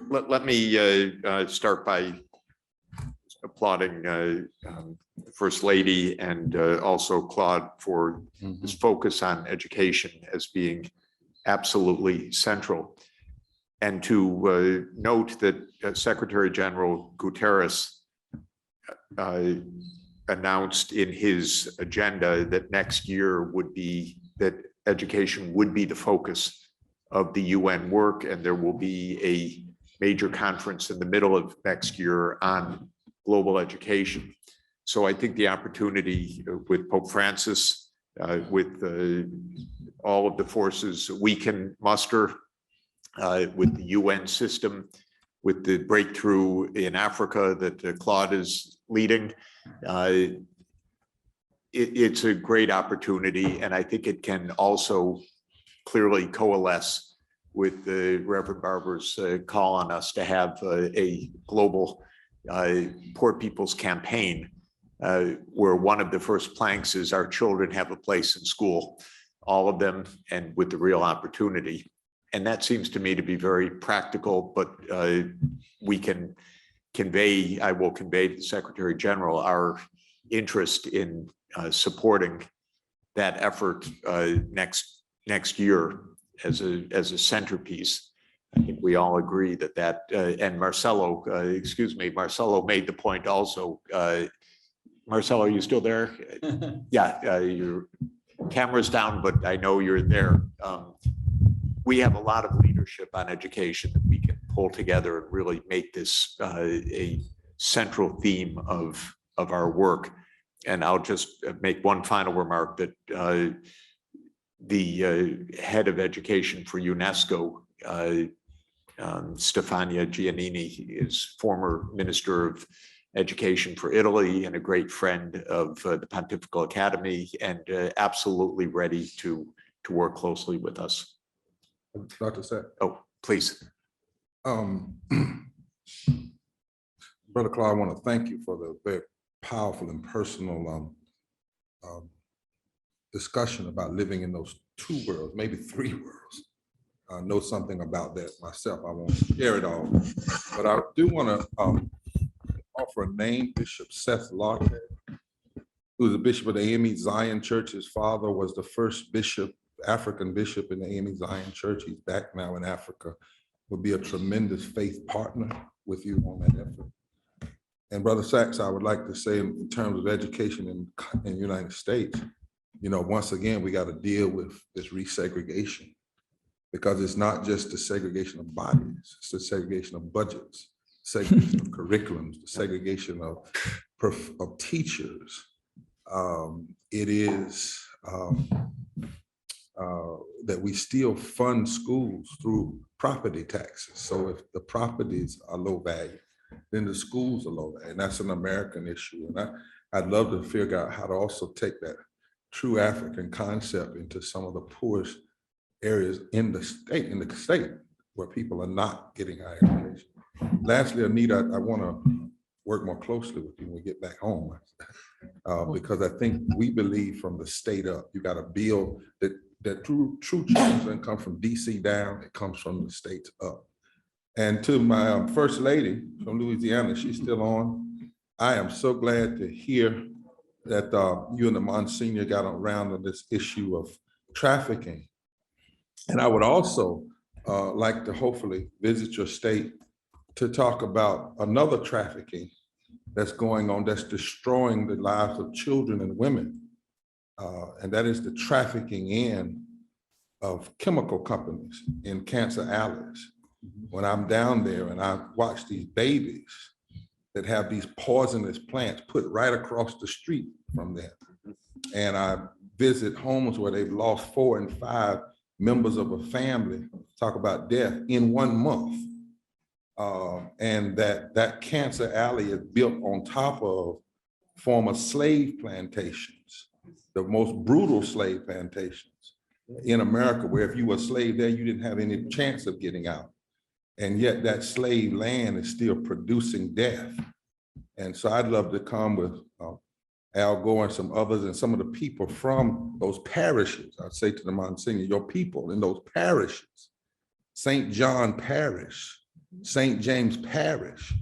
Let me start by applauding the First Lady and also Claude for his focus on education as being absolutely central. And to note that Secretary General Guterres announced in his agenda that next year would be, that education would be the focus of the UN work, and there will be a major conference in the middle of next year on global education. So I think the opportunity with Pope Francis, with all of the forces we can muster, with the UN system, with the breakthrough in Africa that Claude is leading, it's a great opportunity. And I think it can also clearly coalesce with the Reverend Barber's call on us to have a global Poor People's Campaign, where one of the first planks is our children have a place in school, all of them, and with the real opportunity. And that seems to me to be very practical, but we can convey, I will convey to the Secretary General our interest in supporting that effort next year as a centerpiece. I think we all agree that and Marcelo, Marcelo made the point also. Marcelo, are you still there? Yeah, your camera's down, but I know you're there. We have a lot of leadership on education that we can pull together and really make this a central theme of our work. And I'll just make one final remark that the head of education for UNESCO, Stefania Giannini, is former Minister of Education for Italy and a great friend of the Pontifical Academy, and absolutely ready to work closely with us. Dr. Sack. Oh, please. Brother Claude, I want to thank you for the very powerful and personal discussion about living in those two worlds, maybe three worlds. I know something about that myself. I won't share it all, but I do want to offer a name, Bishop Seth Locke, who is the bishop of the AME Zion Church. His father was the first bishop, African bishop in the AME Zion Church. He's back now in Africa. Would be a tremendous faith partner with you on that effort. And Brother Sachs, I would like to say in terms of education in the United States, you know, once again, we got to deal with this resegregation, because it's not just the segregation of bodies, it's the segregation of budgets, segregation of curriculums, the segregation of teachers. It is that we still fund schools through property taxes. So if the properties are low value, then the schools are low value, and that's an American issue. And I'd love to figure out how to also take that true African concept into some of the poorest areas in the state where people are not getting higher education. Lastly, Anita, I want to work more closely with you when we get back home, because I think we believe from the state up, you got to build that true change doesn't come from DC down, it comes from the states up. And to my First Lady from Louisiana, she's still on. I am so glad to hear that you and the Monsignor got around on this issue of trafficking. And I would also like to hopefully visit your state to talk about another trafficking that's going on, that's destroying the lives of children and women. And that is the trafficking in of chemical companies in cancer alleys. When I'm down there and I watch these babies that have these poisonous plants put right across the street from them, and I visit homes where they've lost 4 and 5 members of a family, talk about death in 1 month. And that cancer alley is built on top of former slave plantations, the most brutal slave plantations in America, where if you were a slave there, you didn't have any chance of getting out. And yet that slave land is still producing death. And so I'd love to come with Al Gore and some others and some of the people from those parishes. I'd say to the Monsignor, your people in those parishes, St. John Parish, St. James Parish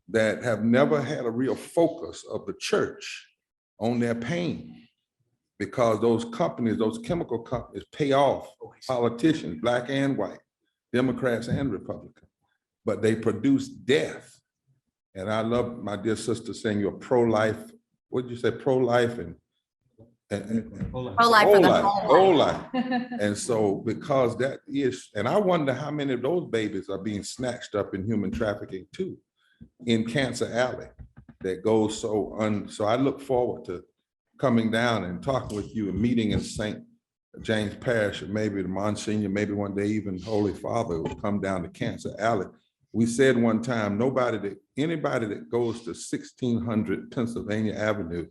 that have never had a real focus of the church on their pain, because those companies, those chemical companies pay off politicians, black and white, Democrats and Republicans, but they produce death. And I love my dear sister saying you're pro-life. What did you say? Pro-life and Pro-life for the whole life. And so because that is, and I wonder how many of those babies are being snatched up in human trafficking too, in Cancer Alley, that goes so I look forward to coming down and talking with you and meeting in St. James Parish, and maybe the Monsignor, maybe one day even Holy Father will come down to Cancer Alley. We said one time, anybody that goes to 1600 Pennsylvania Avenue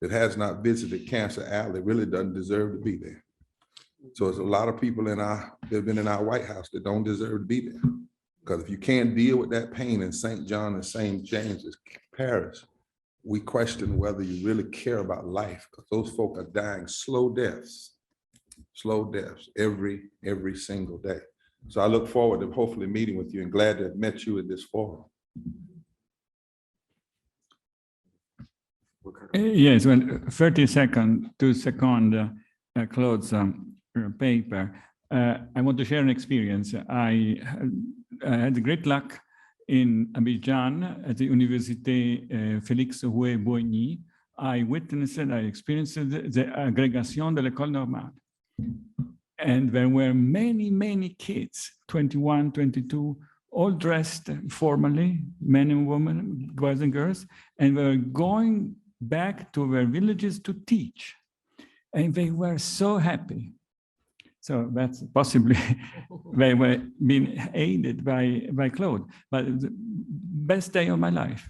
that has not visited Cancer Alley really doesn't deserve to be there. So there's a lot of people that have been in our White House that don't deserve to be there. Because if you can't deal with that pain in St. John and St. James's Parish, we question whether you really care about life, because those folk are dying slow deaths every single day. So I look forward to hopefully meeting with you, and glad to have met you at this forum. Yes, well, 2-second close paper. I want to share an experience. I had great luck in Abidjan at the Université Félix Houphouët-Boigny. I experienced the Agrégation de l'École Normale. And there were many, many kids, 21, 22, all dressed formally, men and women, boys and girls, and were going back to their villages to teach. And they were so happy. So that's possibly they were being aided by Claude, but the best day of my life.